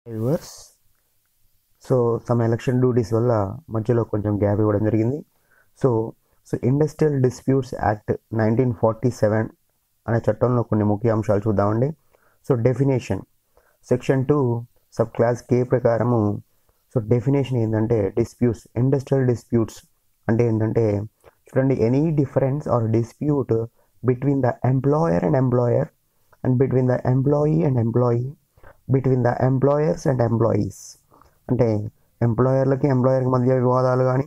Viewers. So some election duties వల్ల మధ్యలో కొంచెం గ్యాప్ ఇవ్వడం జరిగింది. So so industrial disputes act 1947 అనే చట్టంలో కొన్ని ముఖ్య అంశాలు చూద్దామండి. So definition section 2 sub clause K ప్రకారము సో డెఫినేషన్ ఏంటంటే డిస్ప్యూట్స్, ఇండస్ట్రియల్ డిస్ప్యూట్స్ అంటే ఏంటంటే చూడండి, any difference or dispute between the employer and between the employee between the employer and employees. అంటే ఎంప్లాయర్కి మధ్య వివాదాలు కానీ,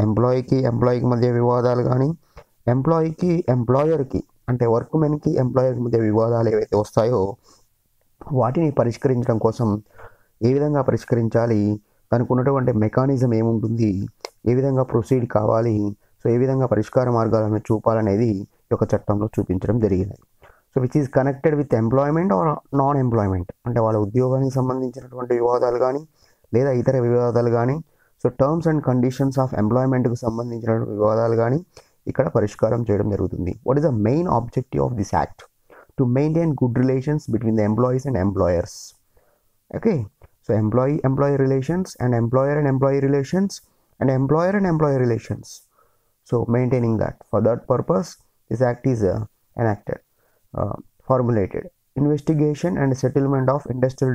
ఎంప్లాయీకి మధ్య వివాదాలు కానీ, ఎంప్లాయర్కి అంటే వర్క్మెన్కి ఎంప్లాయర్కి మధ్య వివాదాలు ఏవైతే వస్తాయో వాటిని పరిష్కరించడం కోసం ఏ విధంగా పరిష్కరించాలి, దానికి ఉన్నటువంటి మెకానిజం ఏముంటుంది, ఏ విధంగా ప్రొసీడ్ కావాలి, సో ఏ విధంగా పరిష్కార మార్గాలను చూపాలనేది ఈ యొక్క చట్టంలో చూపించడం జరిగింది. So which is connected with employment or non employment, అంటే వాళ్ళ ఉద్యోగానికి సంబంధించినటువంటి వివాదాలు కానీ లేదా ఇతర వివాదాలు కానీ, so terms and conditions of ఎంప్లాయ్మెంట్కు సంబంధించిన వివాదాలు కానీ ఇక్కడ పరిష్కారం చేయడం జరుగుతుంది. What is the main objective of this act? To maintain good relations between the employees and employers. Okay, so employee relations and employer and employee relations and employer and employee relations. So maintaining that, for that purpose this act is enacted, formulated. Investigation and settlement of industrial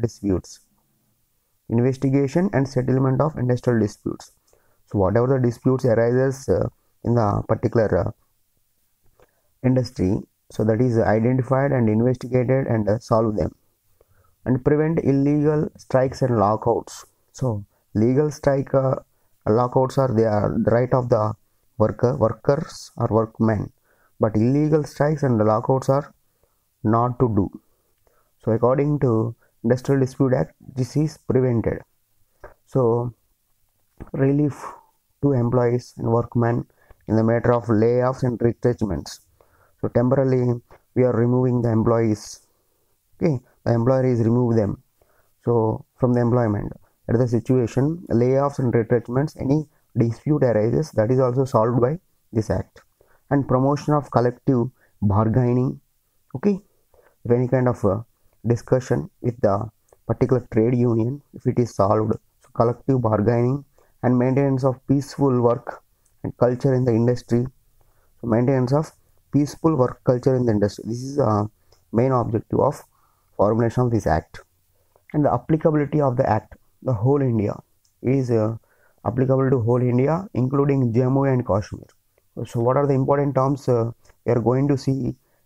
disputes. So whatever the disputes arises in the particular industry, so that is identified and investigated and solve them, and prevent illegal strikes and lockouts. So legal strike lockouts are the right of the workers or workmen, but illegal strikes and lockouts are not to do. So according to Industrial Dispute Act, this is prevented. So relief to employees and workmen in the matter of layoffs and retrenchments. So temporarily we are removing the employees. Okay, the employer is remove them so from the employment. At the situation layoffs and retrenchments, any dispute arises, that is also solved by this act. And promotion of collective bargaining. Okay, if any kind of discussion with the particular trade union, if it is solved, so collective bargaining and maintenance of peaceful work and culture in the industry. So maintenance of peaceful work culture in the industry, this is the main objective of formulation of this act. And the applicability of the act, the whole India is applicable to whole India, including Jammu and Kashmir. So what are the important terms we are going to see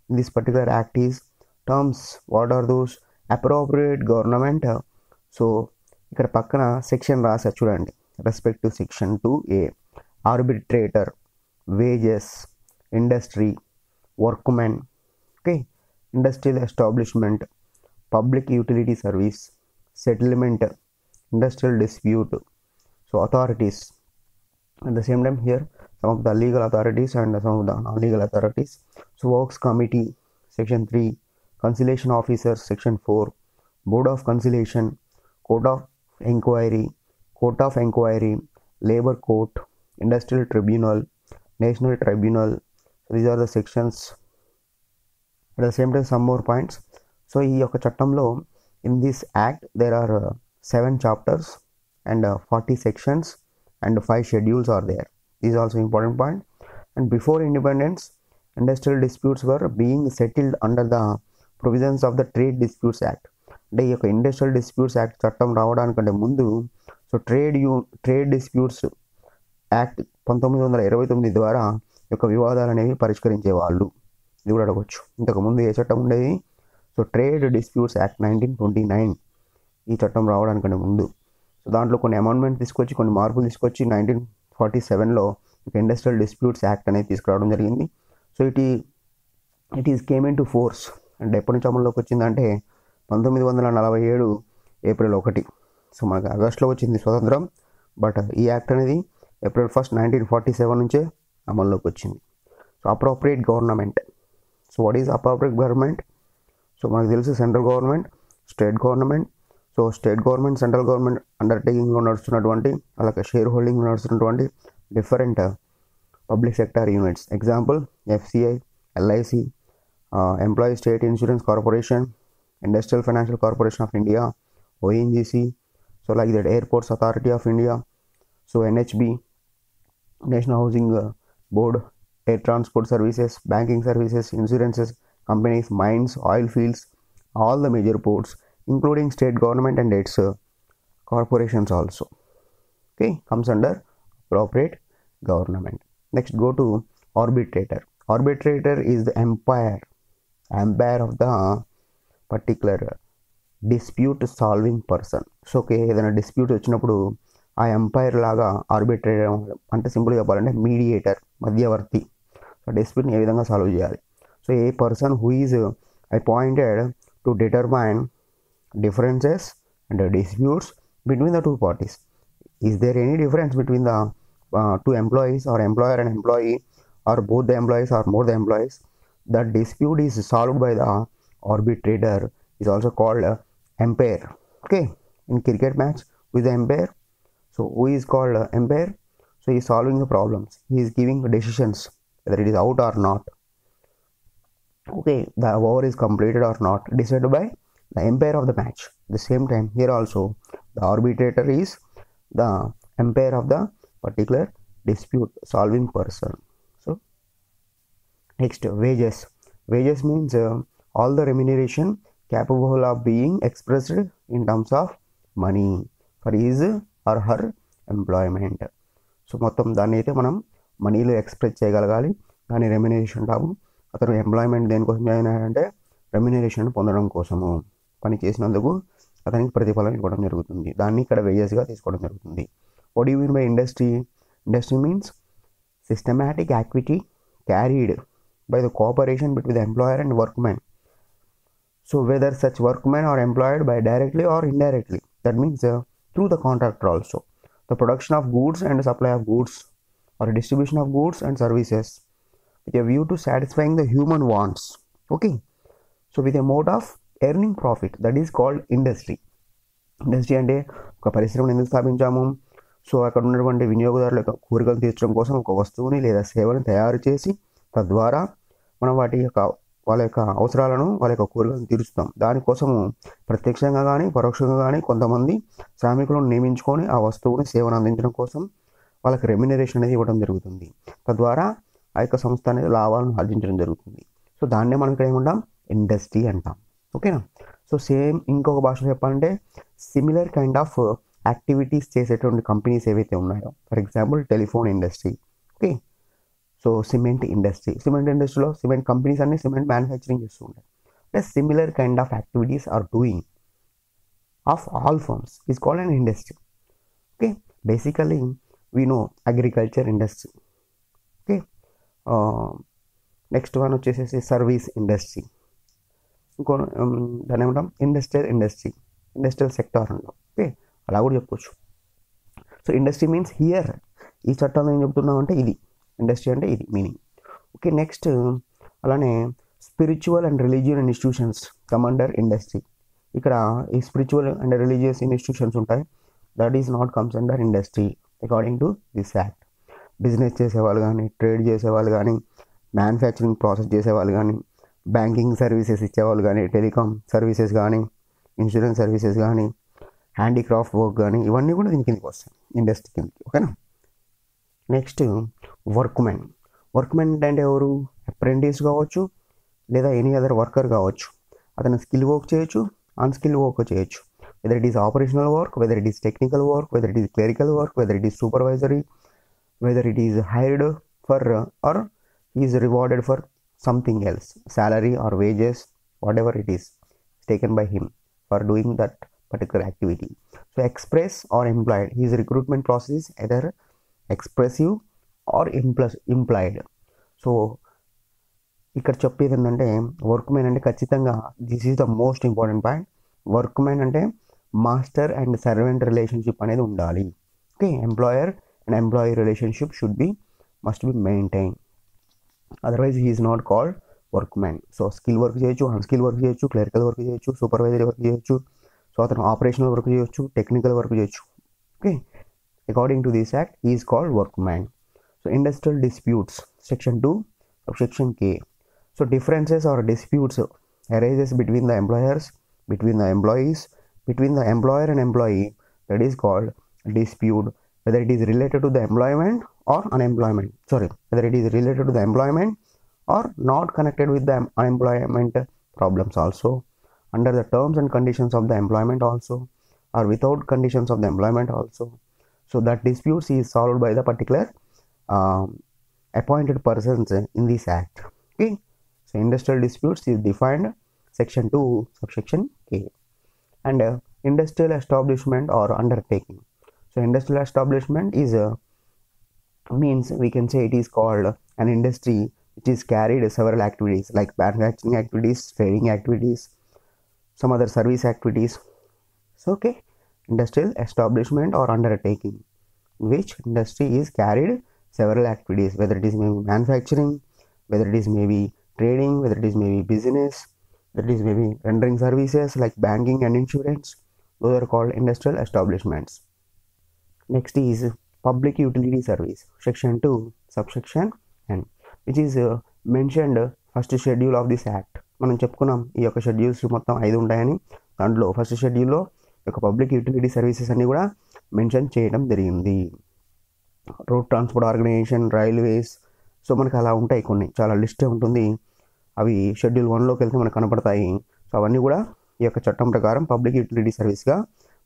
in this particular act is terms. What are those? Appropriate government. So ఇక్కడ పక్కన section రాసా చూడండి. Respect to section 2A, arbitrator, wages, industry, workmen, okay, industrial establishment, public utility service, settlement, industrial dispute, so authorities. At the same time here some of the legal authorities and some of the non-legal authorities. So works committee section 3, conciliation officers section 4, board of conciliation, court of inquiry, labor court, industrial tribunal, national tribunal. So these are the sections. At the same time some more points. So ఈ యొక్క చట్టంలో in this act there are 7 chapters and 40 sections and 5 schedules are there. Is also important point. And before independence industrial disputes were being settled under the provisions of the trade disputes act. అంటే ఈ యొక్క industrial disputes act చట్టం రావడానికంటే ముందు so trade disputes act 1929 ద్వారా ఈ యొక్క వివాదాలు అనేవి పరిష్కరించేవాళ్ళు. ఇది కూడా అడగవచ్చు, ఇంతకుముందు ఏ చట్టం ఉండేది? సో ట్రేడ్ డిస్ప్యూట్స్ యాక్ట్ 1929 ఈ చట్టం రావడానికంటే ముందు. సో దాంట్లో కొన్ని అమెండ్మెంట్ తీసుకొచ్చి కొన్ని మార్పులు తీసుకొచ్చి 1947లో ఇండస్ట్రియల్ డిస్ప్యూట్స్ యాక్ట్ అనేది తీసుకురావడం జరిగింది. So it is came in to force. అంటే ఎప్పటి నుంచి అమల్లోకి వచ్చిందంటే 1947 ఏప్రిల్ 1. సో మనకు ఆగస్టులో వచ్చింది స్వతంత్రం, బట్ ఈ యాక్ట్ అనేది ఏప్రిల్ 1, 1947 నుంచే అమల్లోకి వచ్చింది. So appropriate government. So what is appropriate government? So మనకు తెలుసు central government, state government. So state government, central government అండర్టేకింగ్లో నడుస్తున్నటువంటి అలాగే షేర్ హోల్డింగ్లో నడుస్తున్నటువంటి different public sector units. Example FCI, LIC, employee state insurance corporation, industrial financial corporation of India, ONGC, so like that Airports Authority of India, so NHB, National Housing Board, air transport services, banking services, insurances, companies, mines, oil fields, all the major ports, including state government and its corporations also. Okay, comes under appropriate government. Next, go to arbitrator. Arbitrator is the umpire of the particular dispute solving person. So okay, ఏదైనా dispute వచ్చినప్పుడు ఆ umpire లాగా arbitrator అంటే సింపుల్గా చెప్పాలంటే mediator, మధ్యవర్తి. So డిస్ప్యూట్ని ఏ విధంగా solve చేయాలి. So A person who is appointed to determine differences and disputes between the two parties. Is there any difference between the two employees, or employer and employee, or both the employees or more the employees? That dispute is solved by the arbitrator, is also called umpire. Okay, in cricket match, who is the umpire? So who is called umpire? So he is solving the problems, he is giving decisions whether it is out or not. Okay, the over is completed or not, decided by the umpire of the match. At the same time, here also the arbitrator is the umpire of the particular dispute solving person. So next, wages. Wages means all the remuneration capable of being expressed in terms of money for his or her employment. So మొత్తం దాన్ని అయితే మనం మనీలో express చేయగలగాలి. దాని remuneration అంటాము. అతను employment దేనికోసం జాయిన్ అయ్యాడంటే రెమ్యునరేషన్ పొందడం కోసము, పని చేసినందుకు అతనికి ప్రతిఫలం ఇవ్వడం జరుగుతుంది. దాన్ని ఇక్కడ వేజెస్గా తీసుకోవడం జరుగుతుంది. What you mean by industry? Industry means systematic activity carried by the cooperation between the employer and workman. So whether such workmen are employed by directly or indirectly, that means through the contractor also, the production of goods and supply of goods, or distribution of goods and services with a view to satisfying the human wants. Okay, so with a mode of earning profit, that is called industry. Industry అంటే ఒక పరిశ్రమను ఎందుకు స్థాపించాము? So అక్కడ ఉన్నటువంటి వినియోగదారుల యొక్క కోరికలు తీర్చడం కోసం ఒక వస్తువుని లేదా సేవను తయారు చేసి తద్వారా మనం వాళ్ళ యొక్క అవసరాలను, వాళ్ళ యొక్క కోరికలను తీరుస్తాం. దానికోసము ప్రత్యక్షంగా కానీ పరోక్షంగా కానీ కొంతమంది శ్రామికులను నియమించుకొని ఆ వస్తువుని సేవను అందించడం కోసం వాళ్ళకి రెమ్యునరేషన్ అనేది ఇవ్వడం జరుగుతుంది. తద్వారా ఆ యొక్క సంస్థ అనేది లాభాలను ఆర్జించడం జరుగుతుంది. సో దాన్నే మనం ఇక్కడ ఏమంటాం? ఇండస్ట్రీ అంటాం. ఓకేనా? సో సేమ్ ఇంకొక భాషలో చెప్పాలంటే సిమిలర్ కైండ్ ఆఫ్ యాక్టివిటీస్ చేసేటువంటి కంపెనీస్ ఏవైతే ఉన్నాయో, for example telephone industry. Okay, so cement industry. Cement ఇండస్ట్రీలో సిమెంట్ కంపెనీస్ అన్ని సిమెంట్ మ్యానుఫ్యాక్చరింగ్ చేస్తూ ఉంటాయి. అంటే similar kind of activities are doing of all firms is called an industry. Okay, basically we know agriculture industry. Okay, next one వచ్చేసేసి service industry. ఇంకో దాన్ని ఏమంటాం? Industrial sector అంటాం. ఓకే, అలా కూడా చెప్పవచ్చు. సో ఇండస్ట్రీ మీన్స్ హియర్ ఈ చట్టంలో ఏం చెప్తున్నాం అంటే ఇది ఇండస్ట్రీ అంటే ఇది మీనింగ్. ఓకే, నెక్స్ట్ అలానే spiritual and religious institutions come under industry. ఇక్కడ ఈ స్పిరిచువల్ అండ్ రిలీజియస్ ఇన్స్టిట్యూషన్స్ ఉంటాయి, that is not comes under industry according to this act. Business చేసేవాళ్ళు కానీ, ట్రేడ్ చేసేవాళ్ళు కానీ, మ్యానుఫ్యాక్చరింగ్ ప్రాసెస్ చేసేవాళ్ళు కానీ, బ్యాంకింగ్ సర్వీసెస్ ఇచ్చేవాళ్ళు కానీ, టెలికాం సర్వీసెస్ కానీ, ఇన్సూరెన్స్ సర్వీసెస్ కానీ, హ్యాండీక్రాఫ్ట్ వర్క్ కానీ, ఇవన్నీ కూడా దీని కిందకి వస్తాయి, ఇండస్ట్రీ కిందకి. ఓకేనా? Next workmen. వర్క్మెన్ అంటే ఎవరు? అప్రెంటిస్ కావచ్చు, లేదా ఎనీ అదర్ వర్కర్ కావచ్చు. అతను స్కిల్ వర్క్ చేయొచ్చు, అన్స్కిల్ వర్క్ చేయొచ్చు. Whether it is operational work, whether it is technical work, whether it is clerical work, whether it is supervisory, whether it is hired for or is rewarded for something else, salary or wages, whatever it is taken by him for doing that particular activity. So express or implied, his recruitment process is either expressive or implied. So ఇక్కడ చెప్పేది ఏంటంటే workmen అంటే ఖచ్చితంగా this is the most important point. Workmen అంటే master and servant relationship అనేది ఉండాలి. Okay, employer and employee relationship must be maintain, otherwise he is not called workmen. So skill work చేయొచ్చు, unskill work చేయొచ్చు, clerical work చేయొచ్చు, supervisory work చేయొచ్చు. So అతను operational work చేయొచ్చు, technical work చేయొచ్చు. Okay, according to this act he is called workmen. So industrial disputes, section 2 section K. So differences or disputes arises between the employers, between the employees, between the employer and employee, that is called dispute, whether it is related to the employment or unemployment, whether it is related to the employment or not connected with the unemployment problems also, under the terms and conditions of the employment also, or without conditions of the employment also. So that disputes is solved by the particular appointed persons in this act. Okay, so industrial disputes is defined section 2 subsection A. And industrial establishment or undertaking. So industrial establishment is means we can say it is called an industry which is carried several activities like manufacturing activities, trading activities, some other service activities. So okay, industrial establishment or undertaking, which industry is carried several activities, whether it is maybe manufacturing, whether it is maybe trading, whether it is maybe business, whether it is maybe rendering services like banking and insurance. Those are called industrial establishments. Next is public utility service, section 2 subsection N, which is mentioned first schedule of this act. మనం చెప్పుకున్నాం ఈ యొక్క schedules మొత్తం 5 ఉంటాయని. దాంట్లో first షెడ్యూల్లో యొక్క public utility services అన్ని కూడా మెన్షన్ చేయడం జరిగింది. Road transport organisation, railways, so మనకు అలా ఉంటాయి కొన్ని, చాలా లిస్టే ఉంటుంది. అవి షెడ్యూల్ 1లోకి వెళ్తే మనకు కనపడతాయి. సో అవన్నీ కూడా ఈ యొక్క చట్టం ప్రకారం పబ్లిక్ యూటిలిటీ సర్వీస్గా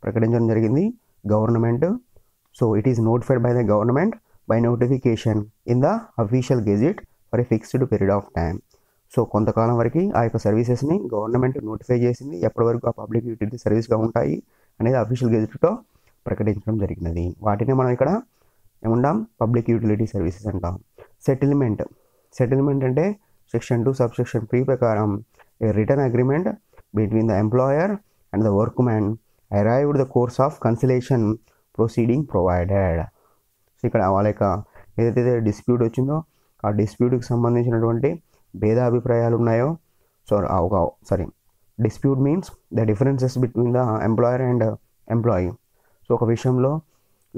ప్రకటించడం జరిగింది government. So it is notified by the government by notification in the official gazette for a fixed period of time. So కొంతకాలం వరకు ఆ యొక్క సర్వీసెస్ని గవర్నమెంట్ నోటిఫై చేసింది, ఎప్పటి వరకు ఆ పబ్లిక్ యూటిలిటీ సర్వీస్గా ఉంటాయి అనేది అఫీషియల్ గెజెట్లో ప్రకటించడం జరిగినది. వాటిని మనం ఇక్కడ ఏమంటాం, పబ్లిక్ యూటిలిటీ సర్వీసెస్ అంటాం. సెటిల్మెంట్ అంటే సెక్షన్ 2 సబ్సెక్షన్ 3 ప్రకారం a written agreement between the employer and the workmen arrived the course of conciliation proceeding provided. So ఇక్కడ వాళ్ళ యొక్క ఏదైతే డిస్ప్యూట్ వచ్చిందో ఆ డిస్ప్యూట్కి సంబంధించినటువంటి భేదాభిప్రాయాలు ఉన్నాయో, dispute means the differences between the employer and employee. So ఒక విషయంలో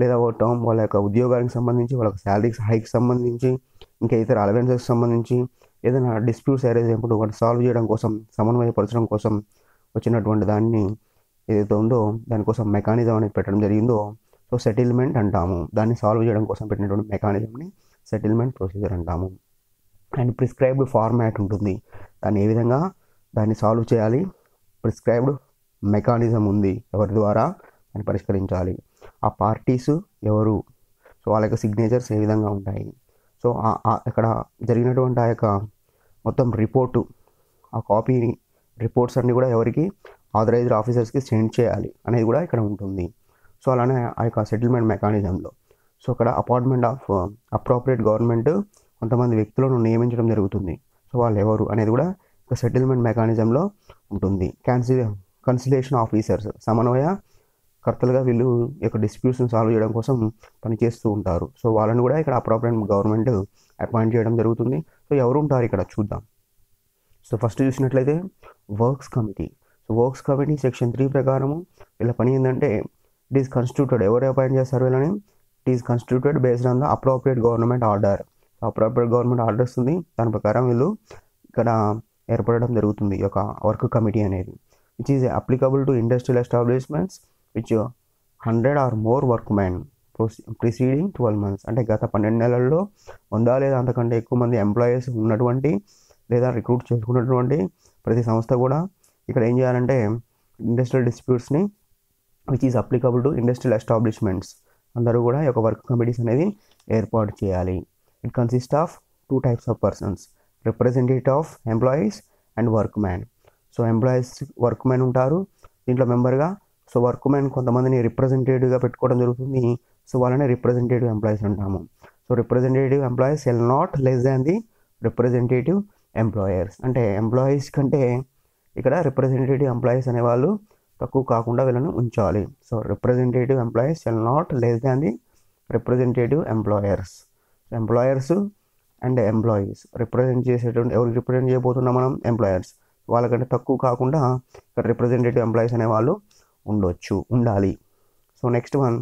లేదా ఒక టర్మ్ వాళ్ళ యొక్క ఉద్యోగానికి సంబంధించి, వాళ్ళ శాలరీకి హైక్ సంబంధించి, ఇంకా ఇతర అలవెన్సెస్ సంబంధించి ఏదైనా డిస్ప్యూట్స్ అరైజ్ అయినప్పుడు వాటి సాల్వ్ చేయడం కోసం, సమన్వయపరచడం కోసం వచ్చినటువంటి దాన్ని ఏదైతే ఉందో దానికోసం మెకానిజం అనేది పెట్టడం జరిగిందో సో సెటిల్మెంట్ అంటాము. దాన్ని సాల్వ్ చేయడం కోసం పెట్టినటువంటి మెకానిజంని సెటిల్మెంట్ ప్రొసీజర్ అంటాము. అండ్ ప్రిస్క్రైబ్డ్ ఫార్మాట్ ఉంటుంది, దాన్ని ఏ విధంగా దాన్ని సాల్వ్ చేయాలి, ప్రిస్క్రైబ్డ్ మెకానిజం ఉంది, ఎవరి ద్వారా దాన్ని పరిష్కరించాలి, ఆ పార్టీస్ ఎవరు, సో వాళ్ళ యొక్క సిగ్నేచర్స్ ఏ విధంగా ఉంటాయి, సో ఇక్కడ జరిగినటువంటి ఆ యొక్క మొత్తం రిపోర్టు, ఆ కాపీ రిపోర్ట్స్ అన్నీ కూడా ఎవరికి, ఆథరైజ్డ్ ఆఫీసర్స్కి సెండ్ చేయాలి అనేది కూడా ఇక్కడ ఉంటుంది. సో అలానే ఆ యొక్క సెటిల్మెంట్ మెకానిజంలో సో ఇక్కడ అపాయింట్మెంట్ ఆఫ్ అప్రోప్రియేట్ గవర్నమెంట్ కొంతమంది వ్యక్తులను నియమించడం జరుగుతుంది. సో వాళ్ళు ఎవరు అనేది కూడా ఒక సెటిల్మెంట్ మెకానిజంలో ఉంటుంది. కన్సిలేషన్ ఆఫీసర్స్, సమన్వయకర్తలుగా వీళ్ళు ఈ యొక్క డిస్ప్యూట్స్ని సాల్వ్ చేయడం కోసం పనిచేస్తూ ఉంటారు. సో వాళ్ళని కూడా ఇక్కడ అప్రోప్రియేట్ గవర్నమెంట్ అపాయింట్ చేయడం జరుగుతుంది. సో ఎవరు ఉంటారు ఇక్కడ చూద్దాం. సో ఫస్ట్ చూసినట్లయితే works committee. So works committee section 3 ప్రకారము వీళ్ళ పని ఏంటంటే ఇట్ ఈస్ కాన్స్టిట్యూటెడ్, ఎవరు అపాయింట్ చేస్తారు వీళ్ళని, it is constituted based on the appropriate government order. Appropriate government order వస్తుంది, దాని ప్రకారం వీళ్ళు ఇక్కడ ఏర్పడడం జరుగుతుంది ఈ యొక్క వర్క్ కమిటీ అనేది, which is applicable to industrial establishments which 100 or more workmen preceding 12 months. అంటే గత 12 నెలల్లో 100 లేదా అంతకంటే ఎక్కువ మంది ఎంప్లాయీస్ ఉన్నటువంటి లేదా రిక్రూట్ చేసుకున్నటువంటి ప్రతి సంస్థ కూడా ఇక్కడ ఏం చేయాలంటే ఇండస్ట్రియల్ డిస్ప్యూట్స్ని which is applicable to industrial establishments అందరూ కూడా ఈ యొక్క వర్క్ కమిటీస్ అనేది ఏర్పాటు చేయాలి. It consist of 2 types of persons, representative of employees and workmen. So employees workmen ఉంటారు దీంట్లో మెంబర్గా. సో వర్క్మెన్ కొంతమందిని రిప్రజెంటేటివ్గా పెట్టుకోవడం జరుగుతుంది. సో వాళ్ళని రిప్రజెంటేటివ్ ఎంప్లాయీస్ అంటాము. So representative employees shall not less than the representative employers. అంటే ఎంప్లాయీస్ కంటే ఇక్కడ రిప్రజెంటేటివ్ ఎంప్లాయీస్ అనేవాళ్ళు తక్కువ కాకుండా వీళ్ళని ఉంచాలి. So representative employees shall not less than the representative employers. Employers and employees represent చేసేటువంటి, ఎవరికి రిప్రజెంట్ చేయబోతున్నాం మనం, ఎంప్లాయర్స్, వాళ్ళకంటే తక్కువ కాకుండా ఇక్కడ రిప్రజెంటేటివ్ ఎంప్లాయీస్ అనేవాళ్ళు ఉండాలి. So next one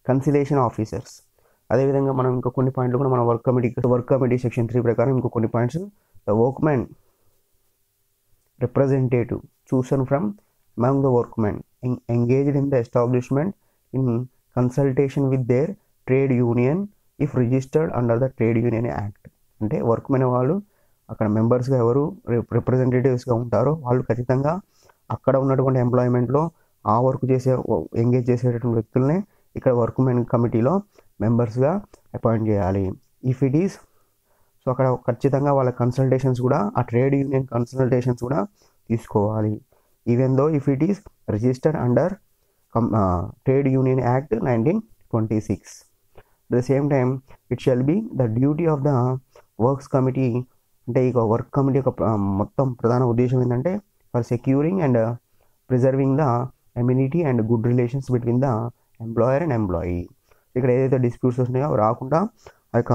cancellation officers. అదేవిధంగా మనం ఇంకా కొన్ని పాయింట్లు కూడా మన వర్క్ కమిటీ సెక్షన్ 3 ప్రకారం ఇంకో కొన్ని points. The workmen representative chosen from among the workmen engaged in the establishment in consultation with their trade union if registered under the Trade Union Act. అంటే వర్క్మెన్ వాళ్ళు అక్కడ మెంబర్స్గా ఎవరు రిప్రజెంటేటివ్స్గా ఉంటారో వాళ్ళు ఖచ్చితంగా అక్కడ ఉన్నటువంటి ఎంప్లాయ్మెంట్లో ఆ వర్క్ చేసే ఎంగేజ్ చేసేటటువంటి వ్యక్తులనే ఇక్కడ వర్క్మెన్ కమిటీలో మెంబర్స్గా అపాయింట్ చేయాలి. ఇఫ్ ఇట్ ఈస్ సో అక్కడ ఖచ్చితంగా వాళ్ళ కన్సల్టేషన్స్ కూడా ఆ ట్రేడ్ యూనియన్ కన్సల్టేషన్స్ కూడా తీసుకోవాలి. Even though if it is registered under trade union act 1926. At the same time it shall be the duty of the works committee. అంటే ఇక work committee యొక్క మొత్తం ప్రధాన ఉద్దేశం ఏంటంటే for securing and preserving the ఎమ్యూనిటీ and good relations between the employer and employee. ఇక్కడ ఏదైతే disputes వస్తున్నాయో రాకుండా ఆ యొక్క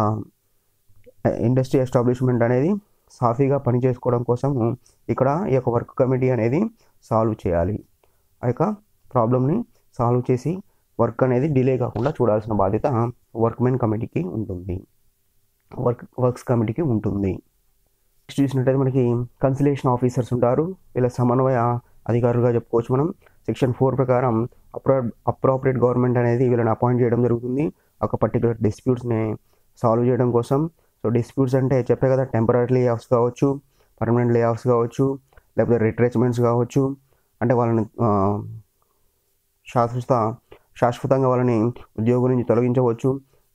ఇండస్ట్రీ ఎస్టాబ్లిష్మెంట్ అనేది సాఫీగా పనిచేసుకోవడం కోసం ఇక్కడ ఈ యొక్క వర్క్ కమిటీ అనేది సాల్వ్ చేయాలి. ఆ యొక్క ప్రాబ్లమ్ని సాల్వ్ చేసి వర్క్ అనేది డిలే కాకుండా చూడాల్సిన బాధ్యత వర్క్మెన్ కమిటీకి ఉంటుంది, వర్క్స్ కమిటీకి ఉంటుంది. నెక్స్ట్ చూసినట్టయితే మనకి కన్సిలేషన్ ఆఫీసర్స్ ఉంటారు. వీళ్ళ సమన్వయ అధికారులుగా చెప్పుకోవచ్చు మనం. సెక్షన్ 4 ప్రకారం అప్రోప్రియేట్ గవర్నమెంట్ అనేది వీళ్ళని అపాయింట్ చేయడం జరుగుతుంది ఒక పర్టికులర్ డిస్ప్యూట్స్ని సాల్వ్ చేయడం కోసం. సో డిస్ప్యూట్స్ అంటే చెప్పే కదా, టెంపరీ లే ఆఫ్స్ కావచ్చు, పర్మనెంట్ లే ఆఫ్స్ కావచ్చు, లేకపోతే రిట్రెచ్మెంట్స్ కావచ్చు. అంటే వాళ్ళని శాశ్వతంగా వాళ్ళని ఉద్యోగం నుంచి తొలగించవచ్చు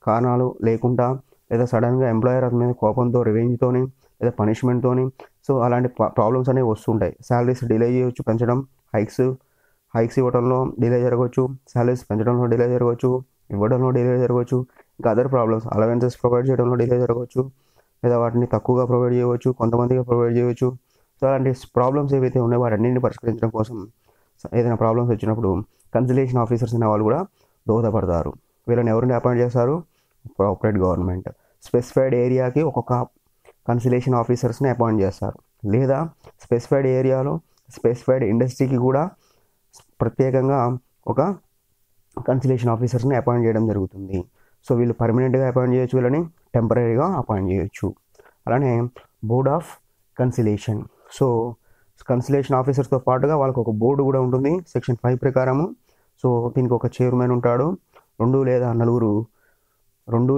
కారణాలు లేకుండా, లేదా సడన్గా ఎంప్లాయర్ అతని మీద కోపంతో, రివెంజ్తోని, లేదా పనిష్మెంట్తోని. సో అలాంటి ప్రాబ్లమ్స్ అనేవి వస్తుంటాయి. శాలరీస్ డిలే చేయవచ్చు, పెంచడం, హైక్స్ ఇవ్వడంలో డిలే జరగవచ్చు, శాలరీస్ పెంచడంలో డిలే జరగవచ్చు, ఇవ్వడంలో డిలే జరగవచ్చు. ఇంకా అదర్ ప్రాబ్లమ్స్, అలవెన్సెస్ ప్రొవైడ్ చేయడంలో డిలే జరగవచ్చు, లేదా వాటిని తక్కువగా ప్రొవైడ్ చేయవచ్చు, కొంతమందిగా ప్రొవైడ్ చేయవచ్చు. సో అలాంటి ప్రాబ్లమ్స్ ఏవైతే ఉన్నాయో వాటన్నింటిని పరిష్కరించడం కోసం ఏదైనా ప్రాబ్లమ్స్ వచ్చినప్పుడు కన్సిలేషన్ ఆఫీసర్స్ అనే వాళ్ళు కూడా దోహదపడతారు. వీళ్ళని ఎవరిని అపాయింట్ చేస్తారు? Appropriate government. స్పెసిఫైడ్ ఏరియాకి ఒక్కొక్క కన్సిలేషన్ ఆఫీసర్స్ని అపాయింట్ చేస్తారు, లేదా స్పెసిఫైడ్ ఏరియాలో స్పెసిఫైడ్ ఇండస్ట్రీకి కూడా ప్రత్యేకంగా ఒక కన్సిలేషన్ ఆఫీసర్స్ని అపాయింట్ చేయడం జరుగుతుంది. సో వీళ్ళు పర్మనెంట్గా అపాయింట్ చేయొచ్చు, వీళ్ళని టెంపరీగా అపాయింట్ చేయొచ్చు. అలానే board of conciliation. So conciliation ఆఫీసర్స్తో పాటుగా వాళ్ళకి ఒక బోర్డు కూడా ఉంటుంది సెక్షన్ 5 ప్రకారము. సో దీనికి ఒక చైర్మన్ ఉంటాడు, 2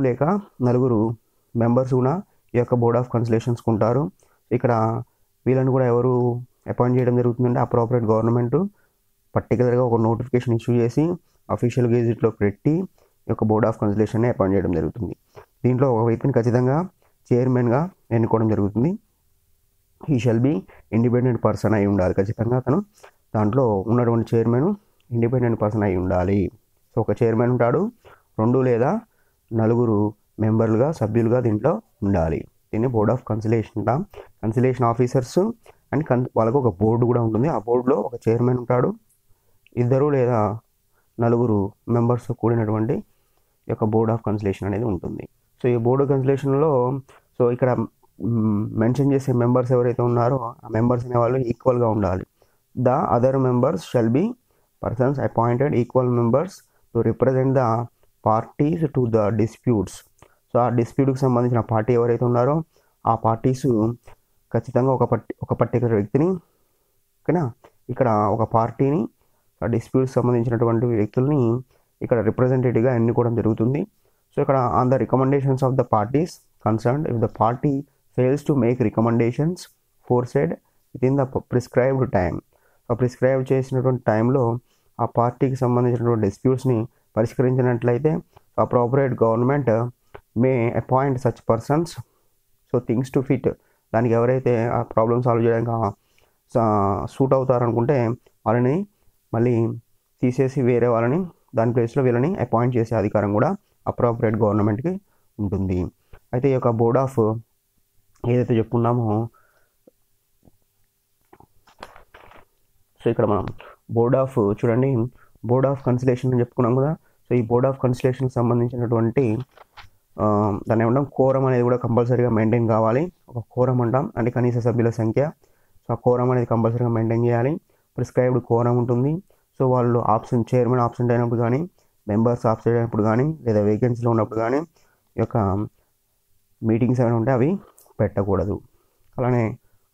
లేక నలుగురు మెంబర్స్ కూడా ఈ యొక్క బోర్డ్ ఆఫ్ కన్సిలేషన్స్కి ఉంటారు. ఇక్కడ వీళ్ళని కూడా ఎవరు అపాయింట్ చేయడం జరుగుతుందంటే అప్రోప్రియేట్ గవర్నమెంట్ పర్టికులర్గా ఒక నోటిఫికేషన్ ఇష్యూ చేసి అఫీషియల్ గెజిట్లో పెట్టి ఈ యొక్క బోర్డ్ ఆఫ్ కన్సిలేషన్ని అపాయింట్ చేయడం జరుగుతుంది. దీంట్లో ఒక వ్యక్తిని ఖచ్చితంగా చైర్మన్గా ఎన్నుకోవడం జరుగుతుంది. He shall be independent person అయి ఉండాలి. ఖచ్చితంగా అతను దాంట్లో ఉన్నటువంటి చైర్మన్ ఇండిపెండెంట్ పర్సన్ అయి ఉండాలి. సో ఒక చైర్మన్ ఉంటాడు, 2 లేదా నలుగురు మెంబర్లుగా, సభ్యులుగా దీంట్లో ఉండాలి. దీన్ని బోర్డ్ ఆఫ్ కన్సిలేషన్ అంటాం. కన్సిలేషన్ ఆఫీసర్స్ అండ్ వాళ్ళకు ఒక బోర్డు కూడా ఉంటుంది. ఆ బోర్డులో ఒక చైర్మన్ ఉంటాడు, 2 లేదా నలుగురు మెంబర్స్ కూడినటువంటి ఈ యొక్క బోర్డ్ ఆఫ్ కన్సిలేషన్ అనేది ఉంటుంది. సో ఈ బోర్డ్ ఆఫ్ కన్సిలేషన్లో సో ఇక్కడ మెన్షన్ చేసే మెంబర్స్ ఎవరైతే ఉన్నారో ఆ మెంబర్స్ అనేవాళ్ళు ఈక్వల్గా ఉండాలి. The other members shall be persons appointed equal members to represent the parties to the disputes. So ఆ డిస్ప్యూట్కి సంబంధించిన పార్టీ ఎవరైతే ఉన్నారో ఆ పార్టీస్ ఖచ్చితంగా ఒక పర్టికులర్ వ్యక్తిని ఇక్కడ ఒక పార్టీని ఆ డిస్ప్యూట్స్ సంబంధించినటువంటి వ్యక్తుల్ని ఇక్కడ రిప్రజెంటేటివ్గా ఎన్నుకోవడం జరుగుతుంది. సో ఇక్కడ on the recommendations of the parties concerned if the party fails to make recommendations forced within the prescribed time. Prescribe చేసినటువంటి టైంలో ఆ పార్టీకి సంబంధించినటువంటి డిస్ప్యూట్స్ని పరిష్కరించినట్లయితే appropriate government may appoint such persons. So things to fit, దానికి ఎవరైతే ఆ ప్రాబ్లమ్ సాల్వ్ చేయడానికి సూట్ అవుతారనుకుంటే వాళ్ళని మళ్ళీ తీసేసి వేరే వాళ్ళని దాని ప్లేస్లో వీళ్ళని అపాయింట్ చేసే అధికారం కూడా అప్రోప్రియేట్ గవర్నమెంట్కి ఉంటుంది. అయితే ఈ యొక్క బోర్డ్ ఆఫ్ ఏదైతే చెప్పుకున్నామో, సో ఇక్కడ మనం బోర్డ్ ఆఫ్ చూడండి, బోర్డ్ ఆఫ్ కన్సిలేషన్ అని చెప్పుకున్నాం కదా. సో ఈ బోర్డ్ ఆఫ్ కన్సిలేషన్కి సంబంధించినటువంటి దాన్ని ఏమంటాం, కోరం అనేది కూడా కంపల్సరీగా మెయింటైన్ కావాలి. ఒక కోరం అంటాం, అంటే కనీస సభ్యుల సంఖ్య. సో ఆ కోరం అనేది కంపల్సరీగా మెయింటైన్ చేయాలి. ప్రిస్క్రైబ్డ్ కోరం ఉంటుంది. సో వాళ్ళు చైర్మన్ ఆబ్సెంట్ అయినప్పుడు కానీ, మెంబర్స్ ఆబ్సెంట్ అయినప్పుడు కానీ, లేదా వేకెన్సీలో ఉన్నప్పుడు కానీ ఈ యొక్క మీటింగ్స్ ఏమైనా ఉంటే అవి పెట్టకూడదు. అలానే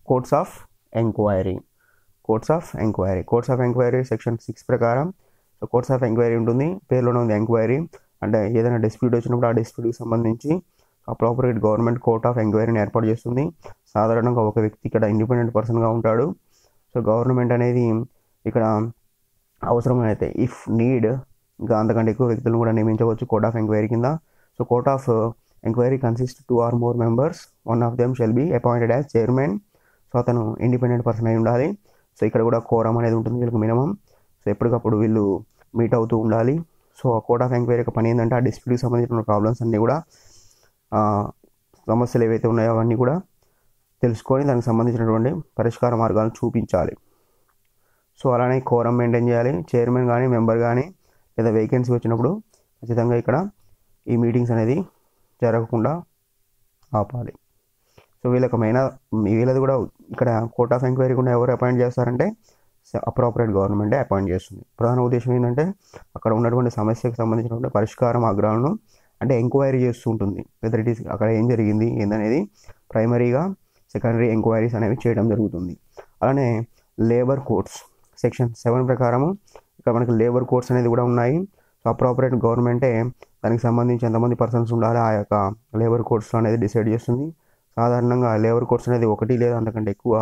courts of enquiry. Courts of enquiry. Courts of enquiry section 6 ప్రకారం సో కోర్ట్స్ ఆఫ్ ఎంక్వైరీ ఉంటుంది. పేరులోనే ఉంది ఎంక్వైరీ అంటే ఏదైనా డిస్ప్యూట్ వచ్చినప్పుడు ఆ డిస్ప్యూట్కి సంబంధించి అప్రోప్రియేట్ గవర్నమెంట్ కోర్ట్ ఆఫ్ ఎంక్వైరీని ఏర్పాటు చేస్తుంది. సాధారణంగా ఒక వ్యక్తి ఇక్కడ ఇండిపెండెంట్ పర్సన్గా ఉంటాడు. సో గవర్నమెంట్ అనేది ఇక్కడ అవసరమైతే ఇఫ్ నీడ్ ఇంకా అంతకంటే ఎక్కువ వ్యక్తులను కూడా నియమించవచ్చు కోర్ట్ ఆఫ్ ఎంక్వైరీ కింద. So court of enquiry consist 2 or more members. One of them shall be appointed as chairman. So అతను ఇండిపెండెంట్ పర్సన్ అయి ఉండాలి. సో ఇక్కడ కూడా కోరం అనేది ఉంటుంది వీళ్ళకి మినిమం. సో ఎప్పటికప్పుడు వీళ్ళు మీట్ అవుతూ ఉండాలి. సో కోర్ట్ ఆఫ్ ఎంక్వైరీ యొక్క పని ఏంటంటే ఆ డిస్ప్యూట్కి సంబంధించిన ప్రాబ్లమ్స్ అన్నీ కూడా సమస్యలు ఏవైతే ఉన్నాయో అవన్నీ కూడా తెలుసుకొని దానికి సంబంధించినటువంటి పరిష్కార మార్గాలను చూపించాలి. సో అలానే కోరం మెయింటైన్ చేయాలి. చైర్మన్ కానీ మెంబర్ కానీ లేదా వేకెన్సీ వచ్చినప్పుడు ఖచ్చితంగా ఇక్కడ ఈ మీటింగ్స్ అనేది జరగకుండా ఆపాలి. సో వీళ్ళది కూడా ఇక్కడ కోర్ట్ ఆఫ్ ఎంక్వైరీ కూడా ఎవరు అపాయింట్ చేస్తారంటే అప్రోప్రియేట్ గవర్నమెంటే అపాయింట్ చేస్తుంది. ప్రధాన ఉద్దేశం ఏంటంటే అక్కడ ఉన్నటువంటి సమస్యకు సంబంధించినటువంటి పరిష్కార మార్గాలను అంటే ఎంక్వైరీ చేస్తూ ఉంటుంది. వెదర్ ఇట్ ఈస్ అక్కడ ఏం జరిగింది ఏందనేది ప్రైమరీగా సెకండరీ ఎంక్వైరీస్ అనేవి చేయడం జరుగుతుంది. అలానే లేబర్ కోర్ట్స్ సెక్షన్ 7 ప్రకారము ఇక్కడ మనకి లేబర్ కోర్ట్స్ అనేది కూడా ఉన్నాయి. సో అప్రోప్రియేట్ గవర్నమెంటే దానికి సంబంధించి ఎంతమంది పర్సన్స్ ఉండాలి ఆ యొక్క లేబర్ కోర్ట్స్లో అనేది డిసైడ్ చేస్తుంది. సాధారణంగా లేబర్ కోర్ట్స్ అనేది 1 లేదా అంతకంటే ఎక్కువ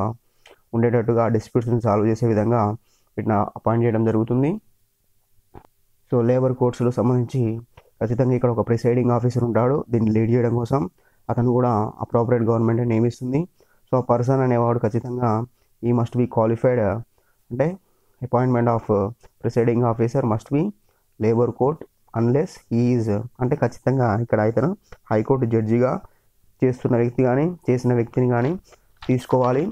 ఉండేటట్టుగా డిస్ప్యూట్స్ని సాల్వ్ చేసే విధంగా వీటిని అపాయింట్ చేయడం జరుగుతుంది. సో లేబర్ కోర్ట్స్లో సంబంధించి ఖచ్చితంగా ఇక్కడ ఒక ప్రిసైడింగ్ ఆఫీసర్ ఉంటాడు. దీన్ని లీడ్ చేయడం కోసం అతను కూడా అప్రోప్రియేట్ గవర్నమెంట్ నియమిస్తుంది. సో ఆ పర్సన్ అనేవాడు ఖచ్చితంగా ఈ మస్ట్ బి క్వాలిఫైడ్ అంటే appointment of presiding officer must be labour court unless is అంటే ఖచ్చితంగా ఇక్కడ ఇతను హైకోర్టు జడ్జిగా చేసిన వ్యక్తిని కానీ తీసుకోవాలి.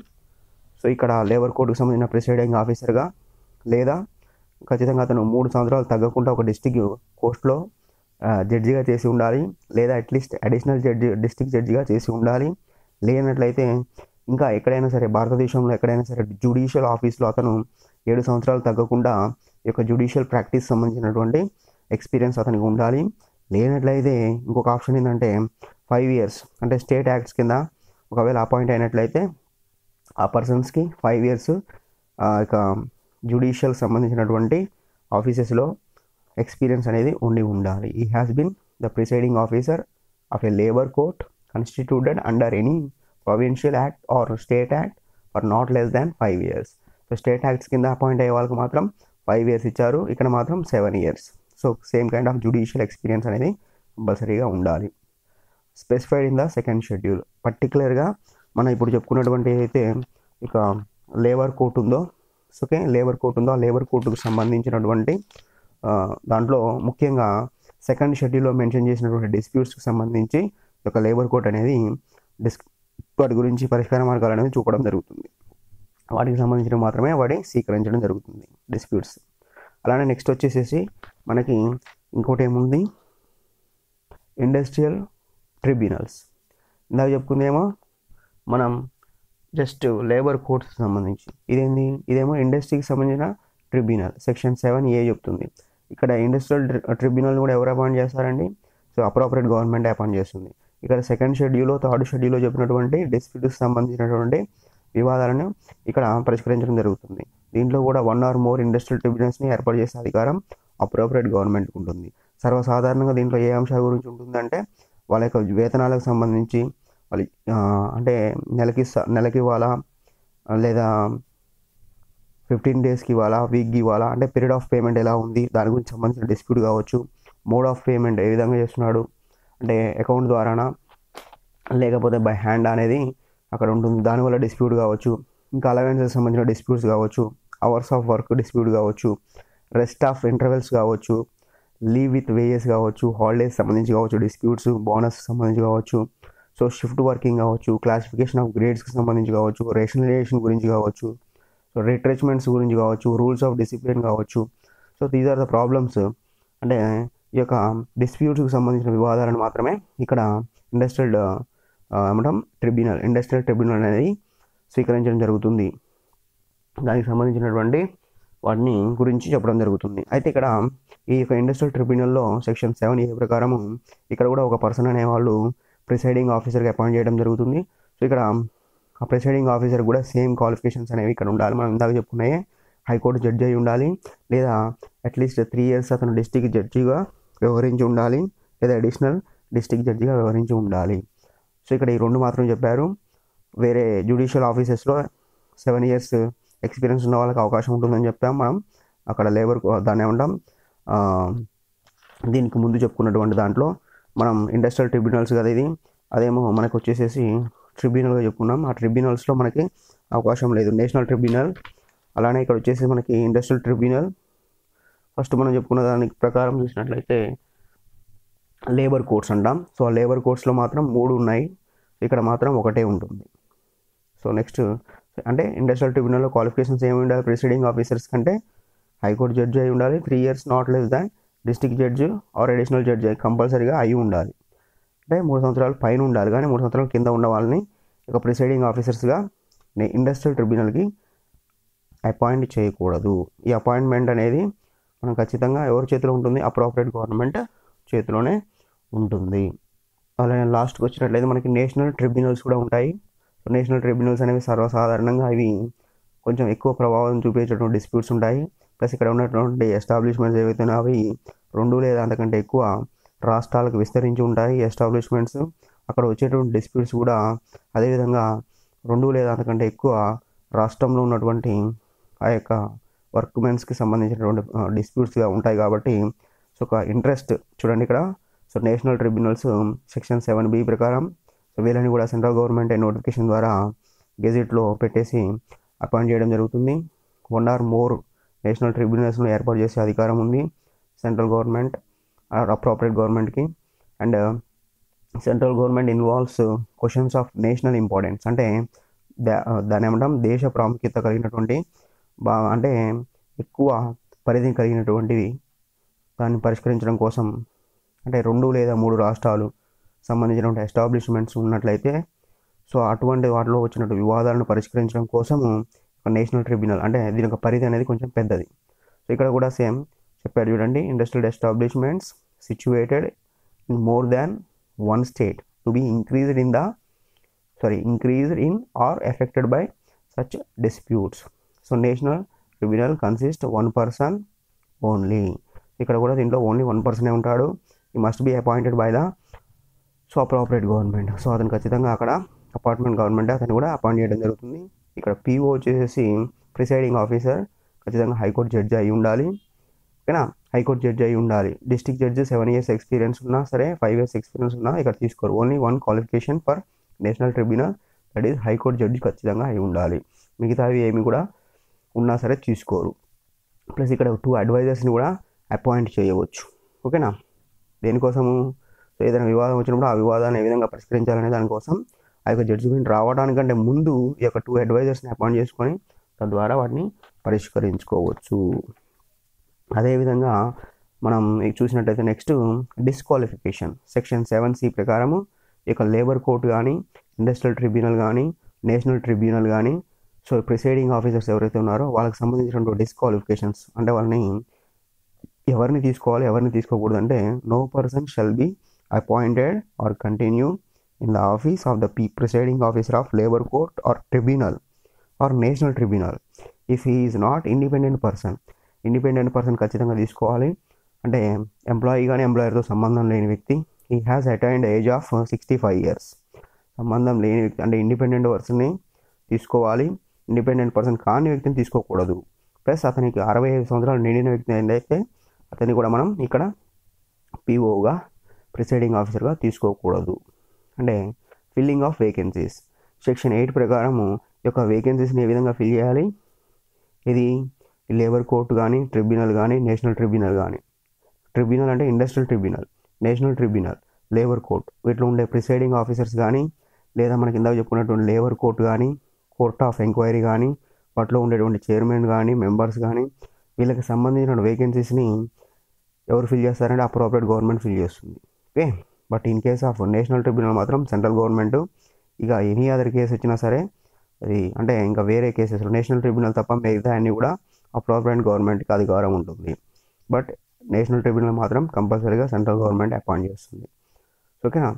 సో ఇక్కడ లేబర్ కోర్టుకు సంబంధించిన ప్రిసైడింగ్ ఆఫీసర్గా లేదా ఖచ్చితంగా అతను 3 సంవత్సరాలు తగ్గకుండా ఒక డిస్టిక్ కోర్టులో జడ్జిగా చేసి ఉండాలి లేదా అట్లీస్ట్ అడిషనల్ డిస్టిక్ జడ్జిగా చేసి ఉండాలి. లేనట్లయితే ఇంకా ఎక్కడైనా సరే భారతదేశంలో ఎక్కడైనా సరే జ్యుడిషియల్ ఆఫీస్లో అతను 7 సంవత్సరాలు తగ్గకుండా ఈ యొక్క జ్యుడిషియల్ ప్రాక్టీస్ సంబంధించినటువంటి ఎక్స్పీరియన్స్ అతనికి ఉండాలి. లేనట్లయితే ఇంకొక ఆప్షన్ ఏంటంటే 5 years అంటే స్టేట్ యాక్ట్స్ కింద ఒకవేళ అపాయింట్ అయినట్లయితే ఆ పర్సన్స్కి 5 years ఇక జ్యుడిషియల్ సంబంధించినటువంటి ఆఫీసెస్లో ఎక్స్పీరియన్స్ అనేది ఉండాలి. He has been the presiding officer of a labour court constituted under any provincial act or state act for not less than 5 years. So state acts కింద అపాయింట్ అయ్యే వాళ్ళకి మాత్రం 5 years ఇచ్చారు. ఇక్కడ మాత్రం 7 years. So same kind of judicial experience అనేది కంపల్సరీగా ఉండాలి. Specified in the second schedule. పర్టికులర్గా మనం ఇప్పుడు చెప్పుకున్నటువంటి అయితే ఇక లేబర్ కోర్ట్ ఉందో లేబర్ కోర్ట్ ఉందో ఆ లేబర్ కోర్టుకు సంబంధించినటువంటి దాంట్లో ముఖ్యంగా సెకండ్ షెడ్యూల్లో మెన్షన్ చేసినటువంటి డిస్ప్యూట్స్కి సంబంధించి ఒక లేబర్ కోర్ట్ అనేది వాటి గురించి పరిష్కార మార్గాలు అనేవి చూపడం జరుగుతుంది. వాటికి సంబంధించిన మాత్రమే వాటి స్వీకరించడం జరుగుతుంది డిస్ప్యూట్స్. అలానే నెక్స్ట్ వచ్చేసేసి మనకి ఇంకోటి ఏముంది ఇండస్ట్రియల్ ట్రిబ్యునల్స్. ఇందాక చెప్పుకుందేమో మనం జస్ట్ లేబర్ కోర్ట్స్ సంబంధించి ఇదేమో ఇండస్ట్రీకి సంబంధించిన ట్రిబ్యునల్ సెక్షన్ 7A చెప్తుంది. ఇక్కడ ఇండస్ట్రియల్ ట్రిబ్యునల్ కూడా ఎవరు అపాయింట్ చేస్తారండి? సో అప్రోప్రియేట్ గవర్నమెంట్ అపాయింట్ చేస్తుంది. ఇక్కడ సెకండ్ షెడ్యూల్లో థర్డ్ షెడ్యూల్లో చెప్పినటువంటి డిస్ప్యూట్స్కి సంబంధించినటువంటి వివాదాలను ఇక్కడ పరిష్కరించడం జరుగుతుంది. దీంట్లో కూడా 1 or more ఇండస్ట్రియల్ ట్రిబ్యునల్స్ని ఏర్పాటు చేసే అధికారం అప్రోప్రియేట్ గవర్నమెంట్కి ఉంటుంది. సర్వసాధారణంగా దీంట్లో ఏ అంశాల గురించి ఉంటుందంటే వాళ్ళ యొక్క వేతనాలకు సంబంధించి వాళ్ళు అంటే నెలకి ఇవ్వాలా లేదా 15 daysకి ఇవ్వాలా వీక్కి ఇవ్వాలా అంటే పీరియడ్ ఆఫ్ పేమెంట్ ఎలా ఉంది దాని గురించి సంబంధించిన డిస్ప్యూట్ కావచ్చు. మోడ్ ఆఫ్ పేమెంట్ ఏ విధంగా చేస్తున్నాడు అంటే అకౌంట్ ద్వారానా లేకపోతే బై హ్యాండ్ అనేది అక్కడ ఉంటుంది, దానివల్ల డిస్ప్యూట్ కావచ్చు. ఇంకా అలవెన్సెస్ సంబంధించిన డిస్ప్యూట్స్ కావచ్చు, అవర్స్ ఆఫ్ వర్క్ డిస్ప్యూట్ కావచ్చు, రెస్ట్ ఆఫ్ ఇంటర్వెల్స్ కావచ్చు, లీవ్ విత్ వేజెస్ కావచ్చు, హాలిడేస్ సంబంధించి కావచ్చు, డిస్ప్యూట్స్ బోనస్ సంబంధించి కావచ్చు, సో షిఫ్ట్ వర్కింగ్ కావచ్చు, క్లాసిఫికేషన్ ఆఫ్ గ్రేడ్స్కి సంబంధించి కావచ్చు, రేషనలైజేషన్ గురించి కావచ్చు, సో రిట్రెచ్మెంట్స్ గురించి కావచ్చు, రూల్స్ ఆఫ్ డిసిప్లిన్ కావచ్చు. So these are the problems. అంటే ఈ యొక్క డిస్ప్యూట్స్కి సంబంధించిన వివాదాలను మాత్రమే ఇక్కడ ఇండస్ట్రియల్ ట్రిబ్యునల్ అనేది స్వీకరించడం జరుగుతుంది. దానికి సంబంధించినటువంటి వాటిని గురించి చెప్పడం జరుగుతుంది. అయితే ఇక్కడ ఈ యొక్క ఇండస్ట్రియల్ ట్రిబ్యునల్లో సెక్షన్ 7A ప్రకారము ఇక్కడ కూడా ఒక పర్సన్ అనేవాళ్ళు ప్రిసైడింగ్ ఆఫీసర్గా అపాయింట్ చేయడం జరుగుతుంది. సో ఇక్కడ ఆ ప్రిసైడింగ్ ఆఫీసర్ కూడా సేమ్ క్వాలిఫికేషన్స్ అనేవి ఇక్కడ ఉండాలి. మనం ఇందాక చెప్పుకున్నాయే హైకోర్టు జడ్జి అయి ఉండాలి, లేదా అట్లీస్ట్ 3 years అతను డిస్ట్రిక్ట్ జడ్జిగా వ్యవహరించి ఉండాలి, లేదా అడిషనల్ డిస్ట్రిక్ట్ జడ్జిగా వ్యవహరించి ఉండాలి. సో ఇక్కడ ఈ 2 మాత్రం చెప్పారు. వేరే జ్యుడిషియల్ ఆఫీసెస్లో 7 years ఎక్స్పీరియన్స్ ఉన్న వాళ్ళకి అవకాశం ఉంటుందని చెప్పాం మనం. అక్కడ లేబర్ దాన్ని ఏమంటాం, దీనికి ముందు చెప్పుకున్నటువంటి దాంట్లో మనం ఇండస్ట్రియల్ ట్రిబ్యునల్స్ కదా ఇది, అదేమో మనకు వచ్చేసేసి ట్రిబ్యునల్గా చెప్పుకున్నాం. ఆ ట్రిబ్యునల్స్లో మనకి అవకాశం లేదు. నేషనల్ ట్రిబ్యునల్, అలానే ఇక్కడ వచ్చేసి మనకి ఇండస్ట్రియల్ ట్రిబ్యునల్. ఫస్ట్ మనం చెప్పుకున్న దాని ప్రకారం చూసినట్లయితే లేబర్ కోర్ట్స్ అంటాం. సో ఆ లేబర్ కోర్ట్స్లో మాత్రం 3 ఉన్నాయి, ఇక్కడ మాత్రం ఒకటే ఉంటుంది. సో నెక్స్ట్ అంటే ఇండస్ట్రియల్ ట్రిబ్యునల్లో క్వాలిఫికేషన్స్ ఏమి ఉండాలి ప్రిసైడింగ్ ఆఫీసర్స్ కంటే, హైకోర్టు జడ్జి అయి ఉండాలి, 3 years not less than district judge are additional judge కంపల్సరీగా అయి ఉండాలి. అంటే 3 సంవత్సరాలు పైన ఉండాలి, కానీ 3 సంవత్సరాల కింద ఉన్న వాళ్ళని ఇక ప్రిసైడింగ్ ఆఫీసర్స్గా ఇండస్ట్రియల్ ట్రిబ్యునల్కి అపాయింట్ చేయకూడదు. ఈ అపాయింట్మెంట్ అనేది మనం ఖచ్చితంగా ఎవరి చేతిలో ఉంటుంది, అప్రోప్రియేట్ గవర్నమెంట్ చేతిలోనే ఉంటుంది. అలానే లాస్ట్కి వచ్చినట్లయితే మనకి నేషనల్ ట్రిబ్యునల్స్ కూడా ఉంటాయి. సో నేషనల్ ట్రిబ్యునల్స్ అనేవి సర్వసాధారణంగా ఇవి కొంచెం ఎక్కువ ప్రభావం చూపించేటువంటి డిస్ప్యూట్స్ ఉంటాయి. ప్లస్ ఇక్కడ ఉన్నటువంటి ఎస్టాబ్లిష్మెంట్స్ ఏవైతే అవి 2 లేదా అంతకంటే ఎక్కువ రాష్ట్రాలకు విస్తరించి ఉంటాయి ఎస్టాబ్లిష్మెంట్స్. అక్కడ వచ్చేటువంటి డిస్ప్యూట్స్ కూడా అదేవిధంగా 2 లేదా అంతకంటే ఎక్కువ రాష్ట్రంలో ఉన్నటువంటి ఆ యొక్క వర్క్మెన్స్కి సంబంధించినటువంటి డిస్ప్యూట్స్గా ఉంటాయి కాబట్టి సో ఒక ఇంట్రెస్ట్ చూడండి ఇక్కడ. So national tribunals section 7B ప్రకారం సో వీళ్ళని కూడా సెంట్రల్ గవర్నమెంట్ నోటిఫికేషన్ ద్వారా గెజెట్లో పెట్టేసి అపాయింట్ చేయడం జరుగుతుంది. 1 or more నేషనల్ ట్రిబ్యునల్స్ను ఏర్పాటు చేసే అధికారం ఉంది సెంట్రల్ గవర్నమెంట్ ఆర్ అప్రోప్రియేట్ గవర్నమెంట్కి. And central government involves questions of national importance, అంటే దాని ఏమంటాం దేశ ప్రాముఖ్యత కలిగినటువంటి అంటే ఎక్కువ పరిధి కలిగినటువంటివి దాన్ని పరిష్కరించడం కోసం, అంటే 2 లేదా 3 రాష్ట్రాలు సంబంధించినటువంటి ఎస్టాబ్లిష్మెంట్స్ ఉన్నట్లయితే సో అటువంటి వాటిలో వచ్చినటువంటి వివాదాలను పరిష్కరించడం కోసం ఒక నేషనల్ ట్రిబ్యునల్, అంటే దీని యొక్క పరిధి అనేది కొంచెం పెద్దది. సో ఇక్కడ కూడా సేమ్ చెప్పారు చూడండి, industrial establishments situated in more than 1 state to be increased in or affected by such disputes. So national tribunal consist 1 person only. ఇక్కడ కూడా దీంట్లో ఓన్లీ 1 person ఉంటాడు. He must be appointed by the so appropriate government. So అతను ఖచ్చితంగా అక్కడ apartment government అతను కూడా appoint చేయడం జరుగుతుంది. ఇక్కడ పిఓ వచ్చేసి ప్రిసైడింగ్ ఆఫీసర్ ఖచ్చితంగా హైకోర్టు జడ్జి అయి ఉండాలి, ఓకేనా, హైకోర్టు జడ్జి అయి ఉండాలి. డిస్ట్రిక్ట్ జడ్జి 7 years ఎక్స్పీరియన్స్ ఉన్నా సరే, 5 years ఎక్స్పీరియన్స్ ఉన్నా ఇక్కడ తీసుకోరు. Only 1 qualification for national tribunal, that is high court judge ఖచ్చితంగా అయి ఉండాలి. మిగతావి ఏమి కూడా ఉన్నా సరే తీసుకోరు. ప్లస్ ఇక్కడ 2 advisorsని కూడా అపాయింట్ చేయవచ్చు, ఓకేనా. దేనికోసము, సో ఏదైనా వివాదం వచ్చినప్పుడు ఆ వివాదాన్ని ఏ విధంగా పరిష్కరించాలనే దానికోసం ఆ యొక్క జడ్జిమెంట్ రావడానికంటే ముందు ఈ యొక్క 2 advisorsని అపాయింట్ చేసుకొని తద్వారా వాటిని పరిష్కరించుకోవచ్చు. అదేవిధంగా మనం చూసినట్టయితే నెక్స్ట్ డిస్క్వాలిఫికేషన్ సెక్షన్ 7C ప్రకారము ఈ యొక్క లేబర్ కోర్టు కానీ, ఇండస్ట్రియల్ ట్రిబ్యునల్ కానీ, నేషనల్ ట్రిబ్యునల్ కానీ సో ప్రిసైడింగ్ ఆఫీసర్స్ ఎవరైతే ఉన్నారో వాళ్ళకి సంబంధించినటువంటి డిస్క్వాలిఫికేషన్స్, అంటే వాళ్ళని ఎవరిని తీసుకోవాలి ఎవరిని తీసుకోకూడదు అంటే, no person shall be appointed or continue in the office of the presiding officer of labour court or tribunal or national tribunal if he is not independent person. Independent person ఖచ్చితంగా తీసుకోవాలి, అంటే ఎంప్లాయీ కానీ ఎంప్లాయర్తో సంబంధం లేని వ్యక్తి. He has attained age of 65 years. సంబంధం లేని వ్యక్తి అంటే ఇండిపెండెంట్ పర్సన్ని తీసుకోవాలి, ఇండిపెండెంట్ పర్సన్ కాని వ్యక్తిని తీసుకోకూడదు. ప్లస్ అతనికి 65 సంవత్సరాలు నిండిన వ్యక్తి అయితే అతన్ని కూడా మనం ఇక్కడ పిఓగా ప్రిసైడింగ్ ఆఫీసర్గా తీసుకోకూడదు. అంటే ఫిల్లింగ్ ఆఫ్ వేకెన్సీస్ సెక్షన్ 8 ప్రకారము ఈ యొక్క వేకెన్సీస్ని ఏ విధంగా ఫిల్ చేయాలి, ఇది లేబర్ కోర్టు కానీ, ట్రిబ్యునల్ కానీ, నేషనల్ ట్రిబ్యునల్ కానీ. ట్రిబ్యునల్ అంటే industrial tribunal, national tribunal, labour court, వీటిలో ఉండే ప్రిసైడింగ్ ఆఫీసర్స్ కానీ, లేదా మనకి ఇందాక చెప్పుకున్నటువంటి లేబర్ కోర్టు కానీ, కోర్ట్ ఆఫ్ ఎంక్వైరీ కానీ, వాటిలో ఉండేటువంటి చైర్మన్ కానీ, మెంబర్స్ కానీ, వీళ్ళకి సంబంధించిన వేకెన్సీస్ని ఎవరు ఫిల్ చేస్తారంటే అప్రోప్రియేట్ గవర్నమెంట్ ఫిల్ చేస్తుంది, okay. But in case of national tribunal మాత్రం సెంట్రల్ గవర్నమెంట్. ఇక ఎనీ అదర్ కేసు వచ్చినా సరే అది అంటే ఇంకా వేరే కేసెస్లో నేషనల్ ట్రిబ్యునల్ తప్ప మిగతా అన్నీ కూడా అప్రోప్రియేట్ గవర్నమెంట్కి అధికారం ఉంటుంది. బట్ నేషనల్ ట్రిబ్యునల్ మాత్రం కంపల్సరీగా సెంట్రల్ గవర్నమెంట్ అపాయింట్ చేస్తుంది, ఓకేనా.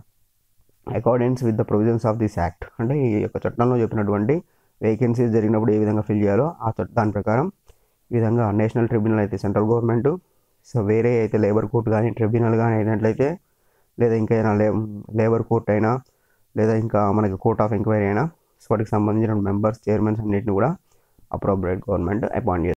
అకార్డింగ్స్ with the provisions of this act, అంటే ఈ యొక్క చట్టంలో చెప్పినటువంటి వేకెన్సీస్ జరిగినప్పుడు ఏ విధంగా ఫిల్ చేయాలో దాని ప్రకారం ఈ విధంగా నేషనల్ ట్రిబ్యునల్ అయితే సెంట్రల్ గవర్నమెంట్, సో వేరే అయితే లేబర్ కోర్ట్ కానీ ట్రిబ్యునల్ కానీ అయినట్లయితే, లేదా ఇంకా ఏదైనా లేబర్ కోర్ట్ అయినా, లేదా ఇంకా మనకి కోర్ట్ ఆఫ్ ఎంక్వైరీ అయినా, సో వాటికి సంబంధించిన మెంబర్స్ చైర్మన్స్ అన్నింటిని కూడా అప్రోప్రియేట్ గవర్నమెంట్ అపాయింట్ చేస్తారు.